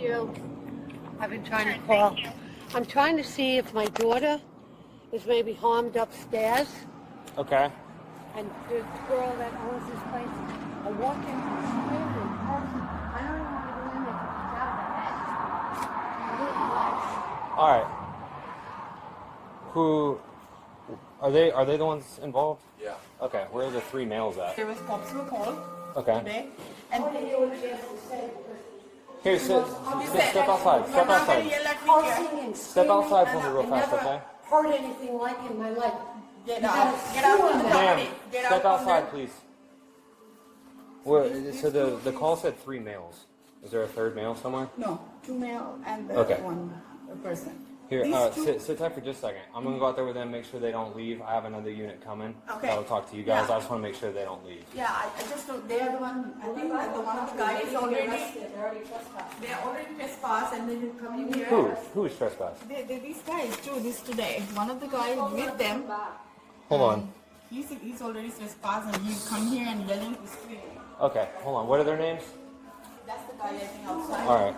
you. I've been trying to call. I'm trying to see if my daughter is maybe harmed upstairs. Okay. And the girl that owns this place, I walked into the screaming person. I don't even want to go in there because it's out of the head. All right. Who are they? Are they the ones involved? Yeah. Okay. Where are the three males at? There was cops were called Okay. today, and Here, step outside. Step outside. Cursing and Step outside for me real I fast, never okay? heard anything like it in my life. Get You out. gotta Get out sue from the them. property. Ma'am, Get out step from outside, there. please. So the call said 3 males. Is there a third male somewhere? No, 2 male and Okay. one person. Here, These two- sit tight for just a second. I'm gonna go out there with them, make sure they don't leave. I have another unit coming. Okay. That'll talk to you guys. Yeah. I just want to make sure they don't leave. Yeah, I just don't, they are the one. I think that the one of the guys already. They are already trespassed and they're coming here. Who is trespass? These guys too. This today. One of the guys with them. Hold on. He's already trespassed and he's come here and yelling to scream. Okay, hold on. What are their names? That's the guy I think outside. All right.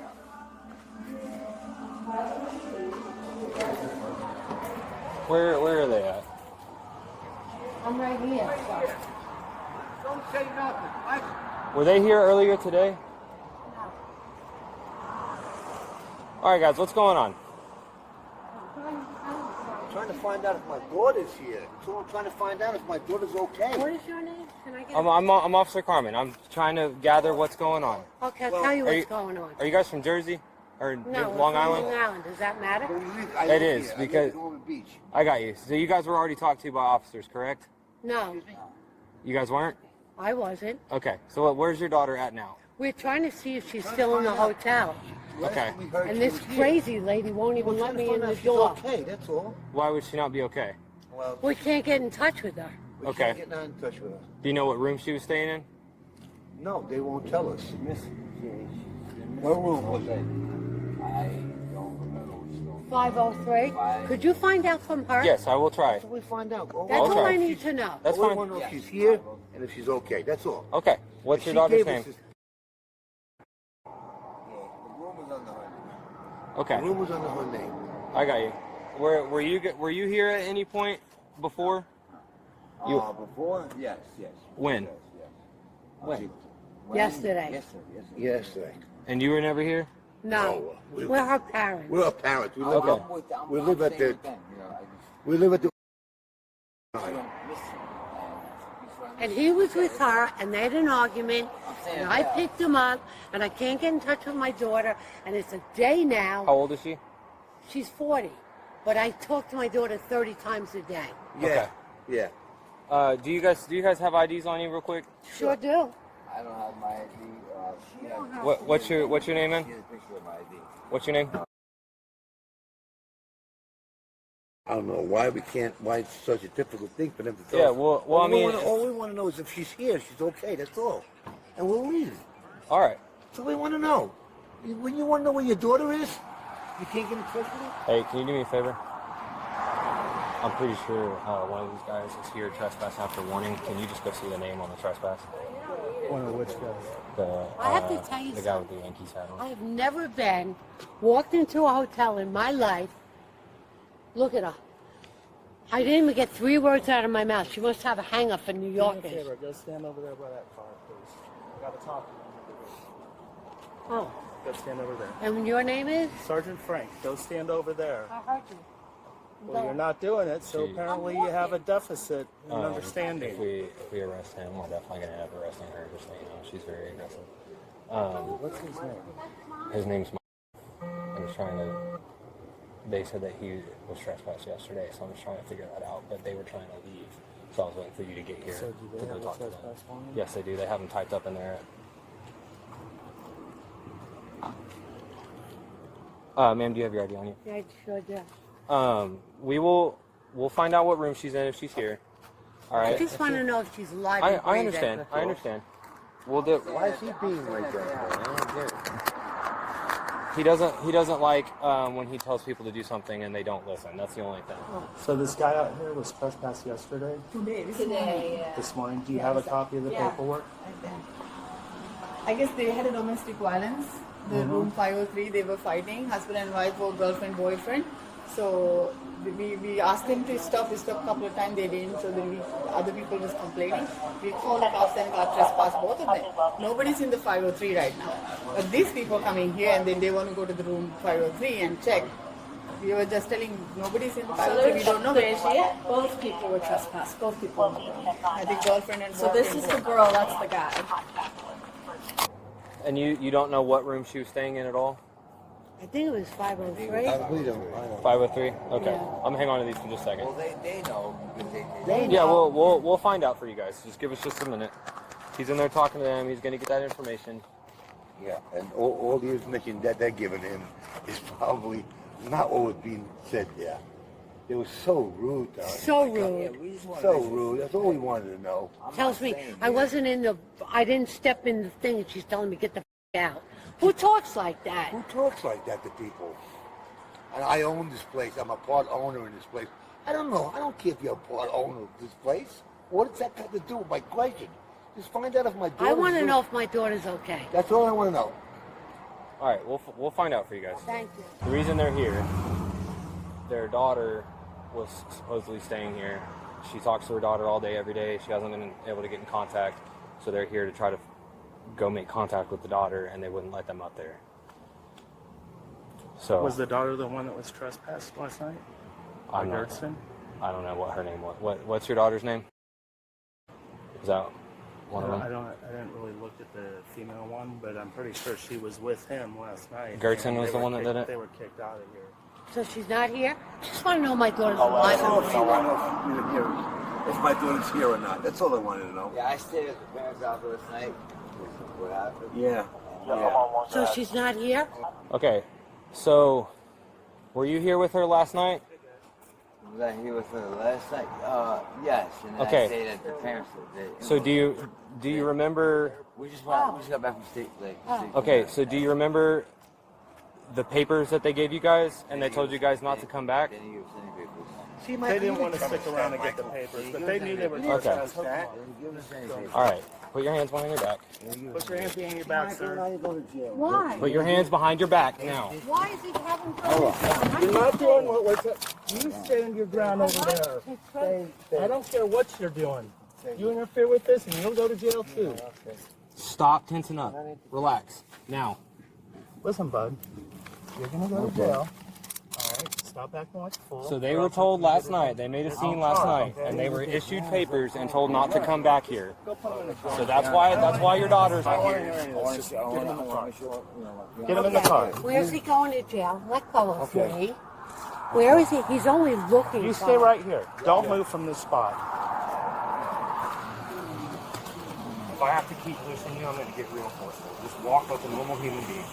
Where are they at? I'm right here. Don't say nothing. Were they here earlier today? All right, guys, what's going on? I'm trying to find out if my daughter's here. That's all I'm trying to find out, if my daughter's okay. What is your name? Can I get I'm Officer Carmen. I'm trying to gather what's going on. Okay, I'll tell you Are what's you- going on. Are you guys from Jersey or No, we're Long from Island? Long Island. Does that matter? I It live is, here. I live because- in Ormond Beach. I got you. So you guys were already talked to by officers, correct? No, You guys weren't? I wasn't. Okay. So where's your daughter at now? We're trying to see if she's still in the hotel. Okay. We heard And she this was here. crazy lady won't We're even let trying to me find in out the if she's door. okay, that's all. Why would she not be okay? Well, We can't get in touch with her. we Okay. can't get in touch with her. Do you know what room she was staying in? No, they won't tell us. What room was it? 503. Could you find out from her? Yes, I will try. That's what we find out. That's I'll all try. I need to know. That's all we fine. want to know if she's here and if she's okay. That's all. Okay. What's She your daughter's gave us name? this- The room was under her name. Okay. The room was under her name. I got you. Were you here at any point before? You- Before? Yes, yes. When? Yes, yes. When? Yesterday. Yesterday. Yesterday. And you were never here? No, we- we're her parents. We're her parents. We live, Okay. We live at staying the- with them, you know, we live at the. I don't listen. And he was with her, and they had an argument, and I picked him up, and I can't get in touch with my daughter, and it's a day How now. old is she? She's 40, but I talk to my daughter 30 times a day. Yeah. Okay. Yeah. Do you guys have IDs on you real quick? Sure do. I don't have my ID. She has, What's your name, man? she has a picture of my ID. What's your name? I don't know why we can't. Why it's such a difficult thing for them to tell Yeah, us. well, I All we mean, wanna- all we want to know is if she's here, she's okay. That's all. And we'll leave. all right. So we want to know. When you want to know where your daughter is, you can't get in touch with her. Hey, can you do me a favor? I'm pretty sure one of these guys is here trespassing after warning. Can you just go see the name on the trespass? One of which guys? The I have to tell you the guy with the Yankees hat I on. have never walked into a hotel in my life. Look at her. I didn't even get 3 words out of my mouth. She must have a hang-up for New Do me a Yorkers. favor, go stand over there by that car, please. I gotta talk to you. Oh, Go stand over there. and your name is? Sergeant Frank, go stand over there. I heard you. Well, you're not doing it, so Gee. apparently you have a deficit in If understanding. we arrest him, we're definitely gonna end up arresting her. Just so you know, she's very aggressive. What's his name? His name's Mike. I'm just trying to. They said that he was trespassed yesterday, so I'm just trying to figure that out. But they were trying to leave, so I was waiting for you to get here So do they to go have a talk to them. trespass warrant? Yes, they do. They have them typed up in there. Ma'am, do you have your ID on you? Yeah, I sure do. We'll find out what room she's in if she's here. All right. I just want to know if she's alive. I and breathing. understand. I understand. We'll do. Why is he being like that? I don't get it. He doesn't like when he tells people to do something and they don't listen. That's the only thing. So this guy out here was trespassed yesterday, Today, yeah. this morning. Do you have a copy of the paperwork? I guess they had a domestic violence the room 503. They were fighting, husband and wife or girlfriend, boyfriend. So we asked them to stop. We stopped a couple of times. They didn't. So then other people was complaining. We called the cops and got trespassed, both of them. Nobody's in the 503 right now. But these people coming here and then they want to go to the room 503 and check. We were just telling nobody's in the 503. We don't know. Both people were trespassed. Both people. I think girlfriend and So boyfriend. this is the girl. That's the guy. And you don't know what room she was staying in at all? I think it was 503. We don't. I don't. 503? Okay. Yeah. I'm gonna hang on to these for just a second. Well, they know because They Yeah, know. we'll find out for you guys. Just give us just a minute. He's in there talking to them. He's gonna get that information. Yeah, and all the information that they're giving him is probably not what was being said there. It was so rude to us. So rude. we just want So rude. That's all we wanted to know. Tells me I wasn't in the. I didn't step in the thing, and she's telling me get the out. Who talks like that? Who talks like that to people? And I own this place. I'm a part owner in this place. I don't know. I don't care if you're a part owner of this place. What does that got to do with my question? Just find out if my daughter. I want to know if my daughter's okay. That's all I want to know. All right, we'll find out for you guys. Thank you. The reason they're here, their daughter was supposedly staying here. She talks to her daughter all day, every day. She hasn't been able to get in contact, so they're here to try to go make contact with the daughter, and they wouldn't let them up there. So Was the daughter the one that was trespassed last night? I'm not- Gertson? I don't know what her name was. What's your daughter's name? Is that one of them? I didn't really look at the female one, but I'm pretty sure she was with him last night. Gertson and was they the were one that did it? They were kicked out of here. So she's not here. Just want to know my daughter's I alive. don't know if you want to know if my daughter's here or not. That's all I wanted to know. Yeah, I stayed at the parents' house last night. What happened? Yeah. So she's not here. Okay, so were you here with her last night? Was I here with her last night? Yes. And then Okay. I stayed at the parents' house. So do you remember? We just got back from state. Okay, so do you remember the papers that they gave you guys, and they told you guys not to come back? They didn't give us any papers. See, my They didn't want to stick around and get the papers, but they knew they were Okay. trespassing. They didn't give us any papers. All right, put your hands behind your back. Put your hands behind your back, sir. Why? Put your hands behind your back now. Why is he having fun? You're not doing what we're You stand your ground over there. I don't care what you're doing. You interfere with this and you'll go to jail too. Stop tensing up. Relax. Now. Listen, bud. You're gonna go to jail. Alright, stop acting like a fool. So they were told last night, they made a scene last night, and they were issued papers and told not to come back here. So that's why your daughter's not here. Get him in the car. Where's he going to jail? Let go of me. Where is he? He's only looking. You for- stay right here. Don't move from this spot. If I have to keep loosening you, I'm going to get real forceful. Just walk like a normal human being.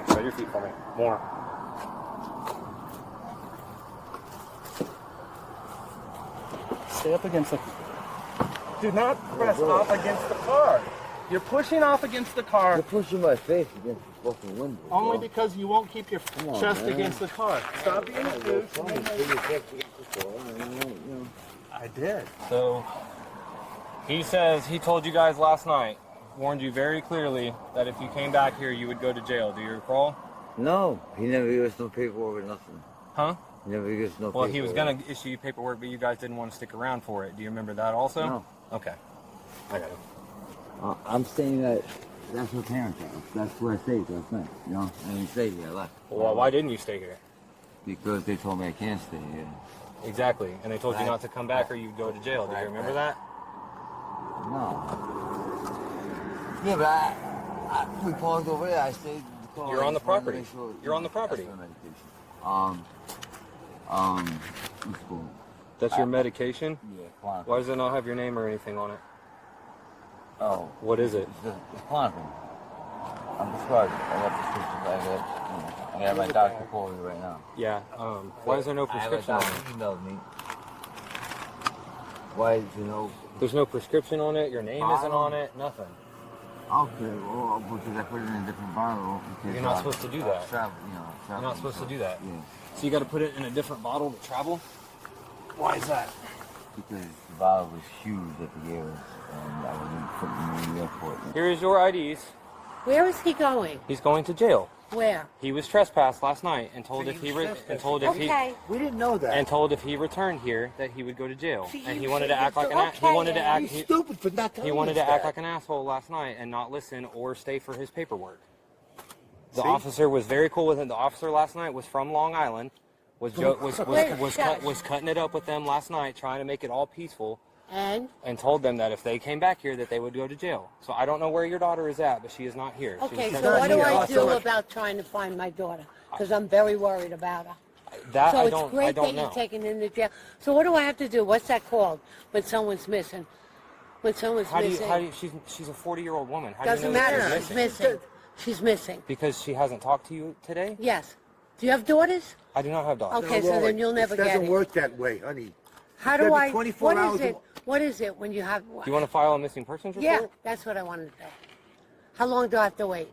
Spread your feet for me. More. Stay up against the... Do not press off against the car. You're pushing off against the car You're pushing my face against the fucking window. only because you won't keep your on, chest man. against the car. Stop being a douche. I did. So he says he told you guys last night, warned you very clearly that if you came back here, you would go to jail. Do you recall? No, he never gave us no paperwork or nothing. Huh? He never gave us no paperwork. Well, he was going to issue you paperwork, but you guys didn't want to stick around for it. Do you remember that also? No. Okay. I got it. I'm saying that that's her parents' house. That's where I stayed last night. You know, I didn't stay here. I left. Well, why didn't you stay here? Because they told me I can't stay here. Exactly. And they told you not to come back or you'd go to jail. Do you remember that? No. Yeah, but we parked over there. I stayed in the car. You're on the I just wanted to property. make sure- You're on the property. That's my medication. What's it called? That's your medication? Yeah, Klonopin. Why does it not have your name or anything on it? Oh. What is it? It's Klonopin. I'm prescribed. I got prescriptions. I got my doctor calling me right now. Yeah. Why is there no I have a prescription on doctor it? emailed me. Why did you know? There's no prescription on it. Your name isn't on it. Nothing. Okay, well, because I put it in a different bottle. Because, You're not supposed to do that. Travel, You're not supposed to do that. Yeah. So you got to put it in a different bottle to travel? Why is that? because the valve was huge at the air, and I was put in the airport. Here is your IDs. Where is he going? He's going to jail. Where? He was trespassed last night and told if he Okay. We didn't know that. and told if he returned here that he would go to jail. See, And he you wanted to said act like an okay, he wanted to act He's he, stupid for not telling he wanted us to act that. like an asshole last night and not listen or stay for his paperwork. The officer was very cool with him. The officer last night was from Long Island. Was cutting it up with them last night, trying to make it all peaceful, And? told them that if they came back here, that they would go to jail. So I don't know where your daughter is at, but she is not here. She Okay, was so what do here. I do Also- about trying to find my daughter? Because I'm very worried about her. that So I it's don't great I don't that know. you're taking her into jail. So what do I have to do? What's that called when someone's missing? When someone's missing? She's a 40-year-old woman. How Doesn't do you know matter. that She's she's missing. She's missing. Because she hasn't talked to you today? Yes. Do you have daughters? I do not have daughters. Okay, so Lord, then you'll never it get doesn't it. work that way, honey. How It's do gotta I? be 24 What hours is it? What is it when you have? Do you want to file a missing persons report? Yeah, that's what I wanted to know. How long do I have to wait?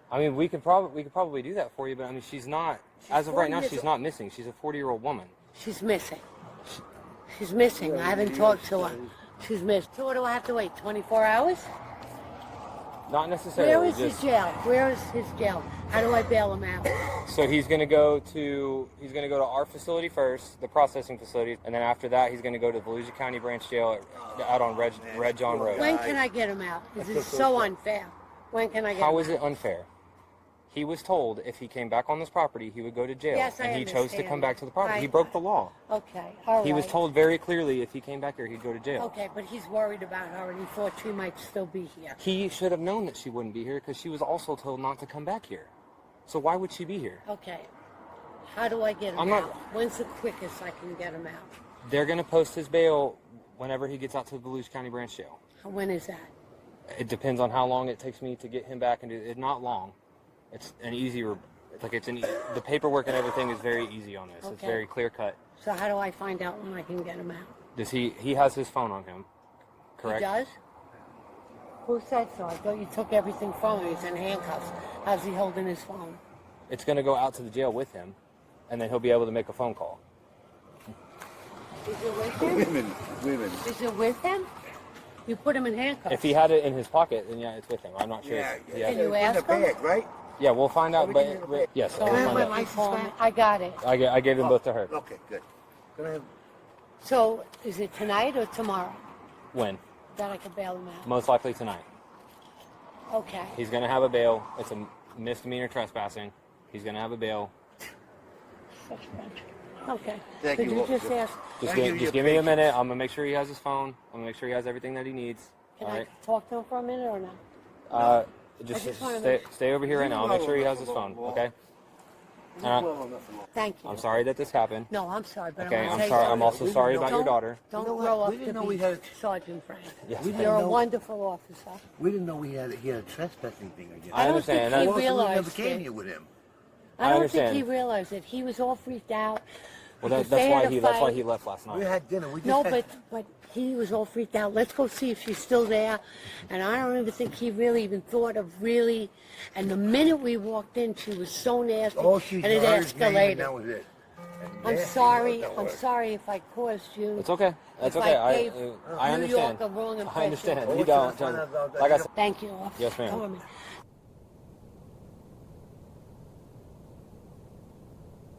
I mean, we could probably do that for you, but I mean, she's not. As of right now, 40 she's not missing. She's a 40-year-old woman. She's missing. She's missing. I haven't talked to her. She's missed. So what do I have to wait? 24 hours? Not necessarily. Where is his just, jail? Where is his jail? How do I bail him out? So he's gonna go to our facility first, the processing facility, and then after that, he's gonna go to the Volusia County Branch Jail out on Red John Road. When can I get him out? This is so unfair. When can I get him How out? is it unfair? He was told if he came back on this property, he would go to jail, Yes, I and he chose to understand come back to the property. that. He broke the law. Okay, all right. He was told very clearly if he came back here, he'd go to jail. Okay, but he's worried about her and he thought she might still be here. He should have known that she wouldn't be here because she was also told not to come back here. So why would she be here? Okay. How do I get him I'm not- out? When's the quickest I can get him out? They're going to post his bail whenever he gets out to the Volusia County Branch Jail. When is that? It depends on how long it takes me to get him back, and it's not long. It's an easier. The paperwork and everything is very easy on this. It's Okay. very clear cut. So how do I find out when I can get him out? Does he has his phone on him? Correct. He does? Who said so? I thought you took everything from him. He's in handcuffs. How's he holding his phone? It's going to go out to the jail with him, and then he'll be able to make a phone call. Is it with him? Women. Is it with him? You put him in handcuffs. If he had it in his pocket, then yeah, it's with him. I'm not sure. Yeah, if he yeah. has Can it. you In the ask him? bag, right? Yeah, we'll find out. Everything in the But bag. yes, So we'll I find have out. my phone. I got it. I gave them both to her. Okay, good. Can I have? So is it tonight or tomorrow When? that I can bail him out? Most likely tonight. Okay. He's going to have a bail. It's a misdemeanor trespassing. He's going to have a bail. Okay. Thank Could you, you just officer. ask? Just, Thank you, just your give me a patience. minute. I'm going to make sure he has his phone. I'm going to make sure he has everything that he needs. Can All I right? talk to him for a minute or not? Just just wanna stay over here right now. I'll make sure he has his phone. Okay? Uh, Thank you. I'm sorry that this happened. No, I'm sorry, but Okay, I'm I'm gonna sorry. say I'm also sorry about your Don't- daughter. Don't You know what? grow up We didn't to know be we had- Sergeant Frank. Yes, We ma'am. didn't You're a know- wonderful officer. We didn't know he had a trespassing thing again. I don't understand. think he Well, We never realized came it. here with him. I don't understand. think he realized it. He was all freaked out. Well, because that's they why had a that's why fight. he left last We night. had dinner. We just No, had, but he was all freaked out. Let's go see if she's still there. And I don't even think he really even thought of really. And the minute we walked in, she was so nasty, all she and it heard his name, and that escalated. was it. I'm Nasty, sorry. that I'm word. sorry if I caused you. It's okay. That's If okay. I gave I New understand. York a wrong I impression. understand. Oh, You we're don't. trying to find out about that. Like I said, Thank you, officer. Yes, ma'am. Come with me.